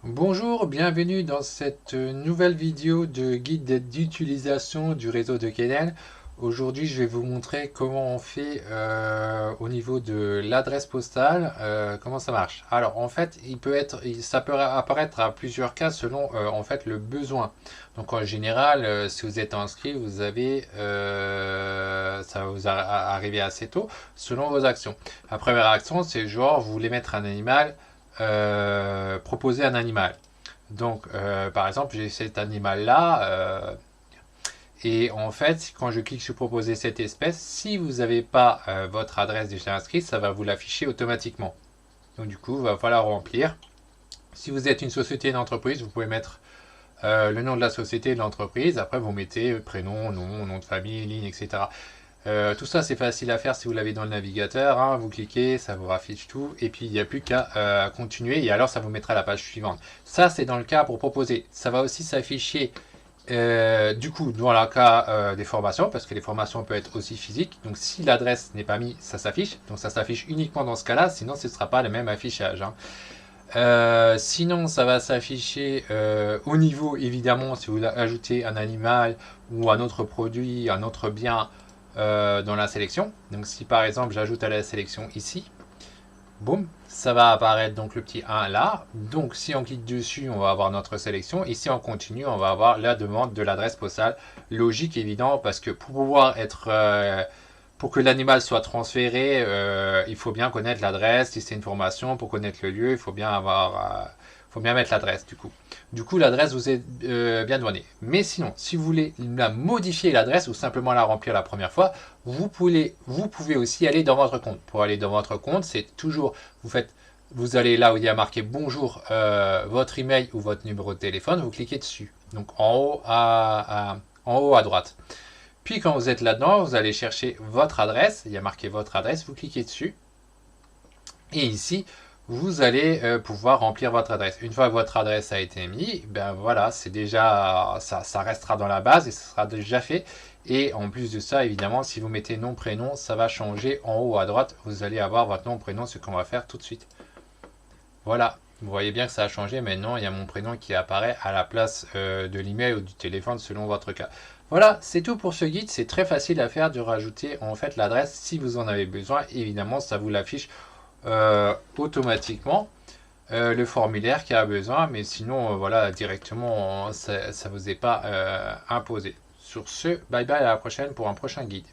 Bonjour, bienvenue dans cette nouvelle vidéo de guide d'utilisation du réseau de Keden. Aujourd'hui, je vais vous montrer comment on fait au niveau de l'adresse postale, comment ça marche. Alors, en fait, ça peut apparaître à plusieurs cas selon en fait le besoin. Donc, en général, si vous êtes inscrit, ça va vous arriver assez tôt selon vos actions. La première action, c'est genre vous voulez mettre un animal proposer un animal. Donc, par exemple, j'ai cet animal-là, et en fait, quand je clique sur proposer cette espèce, si vous n'avez pas votre adresse déjà inscrite, ça va vous l'afficher automatiquement. Donc, du coup, il va falloir remplir. Si vous êtes une société, une entreprise, vous pouvez mettre le nom de la société, de l'entreprise. Après, vous mettez prénom, nom de famille, ligne, etc. Tout ça, c'est facile à faire si vous l'avez dans le navigateur, hein. Vous cliquez, ça vous affiche tout. Et puis, il n'y a plus qu'à continuer. Et alors, ça vous mettra à la page suivante. Ça, c'est dans le cas pour proposer. Ça va aussi s'afficher, du coup, dans le cas des formations, parce que les formations peuvent être aussi physiques. Donc, si l'adresse n'est pas mise, ça s'affiche. Donc, ça s'affiche uniquement dans ce cas-là. Sinon, ce ne sera pas le même affichage, hein. Sinon, ça va s'afficher au niveau, évidemment, si vous ajoutez un animal ou un autre produit, un autre bien dans la sélection. Donc, si par exemple, j'ajoute à la sélection ici, boum, ça va apparaître donc le petit 1 là. Donc, si on clique dessus, on va avoir notre sélection. Et si on continue, on va avoir la demande de l'adresse postale. Logique, évident, parce que pour pouvoir pour que l'animal soit transféré, il faut bien connaître l'adresse. Si c'est une formation, pour connaître le lieu, il faut bien mettre l'adresse du coup. Du coup, l'adresse vous est bien donnée. Mais sinon, si vous voulez la modifier l'adresse ou simplement la remplir la première fois, vous pouvez aussi aller dans votre compte. Pour aller dans votre compte, c'est toujours, vous allez là où il y a marqué bonjour, votre email ou votre numéro de téléphone, vous cliquez dessus. Donc en haut à droite. Puis quand vous êtes là-dedans, vous allez chercher votre adresse. Il y a marqué votre adresse, vous cliquez dessus. Et ici, vous allez pouvoir remplir votre adresse. Une fois que votre adresse a été mise, ben voilà, c'est déjà, ça restera dans la base et ça sera déjà fait. Et en plus de ça, évidemment, si vous mettez nom, prénom, ça va changer en haut à droite. Vous allez avoir votre nom, prénom, ce qu'on va faire tout de suite. Voilà, vous voyez bien que ça a changé. Maintenant, il y a mon prénom qui apparaît à la place de l'email ou du téléphone selon votre cas. Voilà, c'est tout pour ce guide. C'est très facile à faire de rajouter en fait l'adresse si vous en avez besoin. Évidemment, ça vous l'affiche automatiquement le formulaire qui a besoin, mais sinon, voilà, directement, ça ne vous est pas imposé. Sur ce, bye bye, à la prochaine pour un prochain guide.